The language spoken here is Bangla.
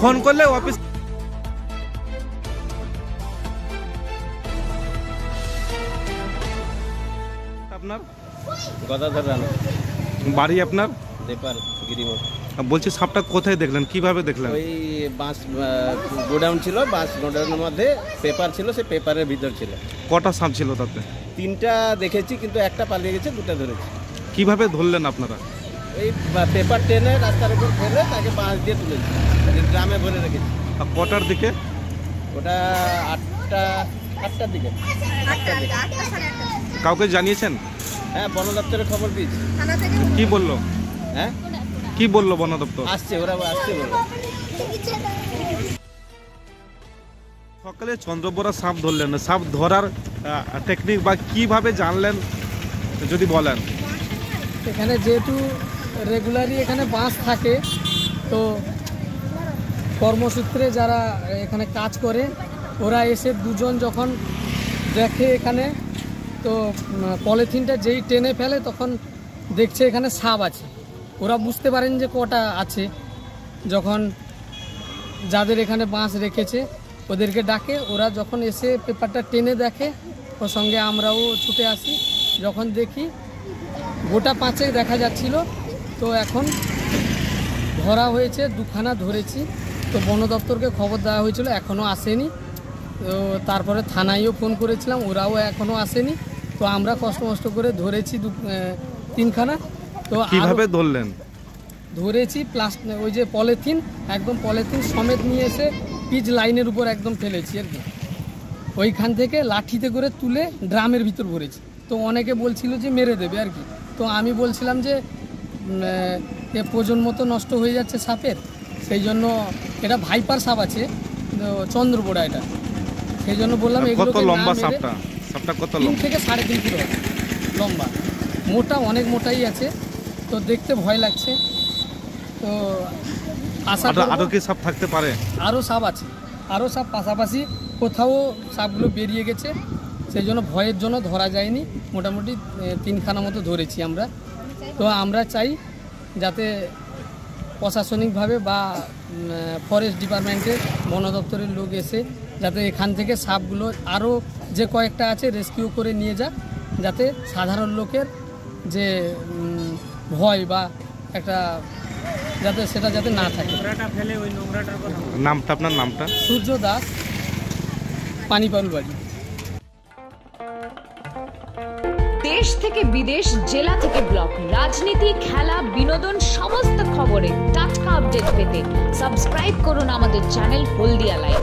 ফোন করলে অফিস আপনার গদাধর রানা বাড়ি আপনার দেপার গিরিমোড়। বলছি সাপটা কোথায় দেখলেন, কিভাবে দেখলেন? ওই বাস গোডাউন ছিল, বাস গোডাউনের মধ্যে পেপার ছিল, সে পেপারের ভিতর ছিল। কটা সাপ ছিল তাতে? 3টা দেখেছি, কিন্তু একটা পালিয়ে গেছে, 2টা ধরেছি। কিভাবে ধরলেন আপনারা? এই পেপার টেনে রাস্তার উপর ফেলে তাকে বাঁশ দিয়ে তুলেছি, ড্রামে ভরে রেখেছি। আর কটার দিকে? ওটা 8টার দিকে। কাউকে জানিয়েছেন? হ্যাঁ, বন দপ্তরের খবর পেয়েছি। কি বললো? হ্যাঁ, কি বললো বন দপ্তর? আসছে, ওরা আসছে বললো। সকালে চন্দ্রবোরা সাপ ধরলেন, সাপ ধরার টেকনিক বা কিভাবে জানলেন যদি বলেন? এখানে যেহেতু রেগুলারই এখানে বাস থাকে, তো কর্মসূত্রে যারা এখানে কাজ করে ওরা এসে দুজন যখন দেখে এখানে, তো পলিথিনটা যেই টেনে ফেলে তখন দেখছে এখানে সাপ আছে। ওরা বুঝতে পারেন যে কটা আছে। যখন যাদের এখানে বাঁশ রেখেছে ওদেরকে ডাকে, ওরা যখন এসে পেপারটা টেনে দেখে, ওর সঙ্গে আমরাও ছুটে আসি। যখন দেখি গোটা 5 দেখা যাচ্ছিল, তো এখন ধরা হয়েছে, 2খানা ধরেছি। তো বন দপ্তরকে খবর দেওয়া হয়েছিল, এখনও আসেনি। তো তারপরে থানায়ও ফোন করেছিলাম, ওরাও এখনও আসেনি। তো আমরা কষ্ট করে ধরেছি 3খানা। তো কিভাবে ধরলেন? ধরেছি ওই যে পলিথিন, একদম পলিথিন সমেত নিয়ে এসে পিচ লাইনের উপর একদম ফেলেছি আর কি। ওইখান থেকে লাঠিতে করে তুলে ড্রামের ভিতর ভরেছি। তো অনেকে বলছিল যে মেরে দেবে আর কি। তো আমি বলছিলাম যে প্রজন্ম তো নষ্ট হয়ে যাচ্ছে সাপের, সেই জন্য এটা ভাইপার সাপ আছে, চন্দ্রবোড়া এটা, সেই জন্য বললাম এগুলো। কত লম্বা সাপটা? সাপটা কত লম্বা? 3 থেকে 3.5 কিলো লম্বা, মোটা, অনেক মোটাই আছে। তো দেখতে ভয় লাগছে। তো আরো কি সাপ থাকতে পারে? আরও সাপ আছে, আরও সাপ পাশাপাশি কোথাও সাপগুলো বেরিয়ে গেছে, সেই জন্য ভয়ের জন্য ধরা যায়নি। মোটামুটি 3খানা মতো ধরেছি আমরা। তো আমরা চাই যাতে প্রশাসনিকভাবে বা ফরেস্ট ডিপার্টমেন্টের বন দপ্তরের লোক এসে যাতে এখান থেকে সাপগুলো আরও যে কয়েকটা আছে রেস্কিউ করে নিয়ে যাক, যাতে সাধারণ লোকের যে ভয় বা একটা যাতে সেটা যাতে না থাকে। নামটা আপনার? নামটা? সূর্য দাস, পানিপারুল বাড়ি। দেশ থেকে বিদেশ, জেলা থেকে ব্লক, রাজনীতি, খেলা, বিনোদন সমস্ত খবরে টাটকা আপডেট পেতে সাবস্ক্রাইব করুন আমাদের চ্যানেল হলদিয়া লাইভ।